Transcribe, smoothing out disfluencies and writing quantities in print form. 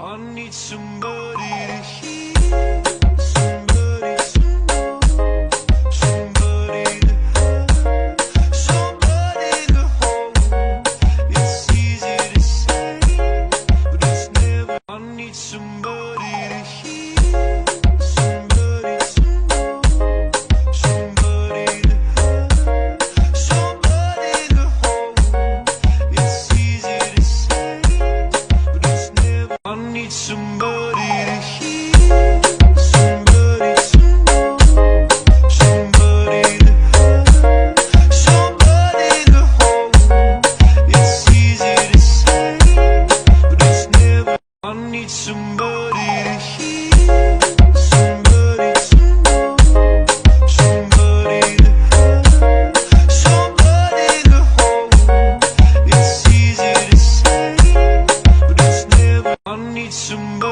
I need somebody to hear, somebody to know, somebody to have, somebody to hold. It's easy to say, but it's never. I need somebody to hear, somebody to know, somebody to have, somebody to hold. It's easy to say, but it's never. I need somebody to hear, somebody to know, somebody to have, somebody to hold. It's easy to say, but it's never. I need somebody to hear, somebody to know, somebody to have, somebody to hold. It's easy to say, but it's never. I need somebody.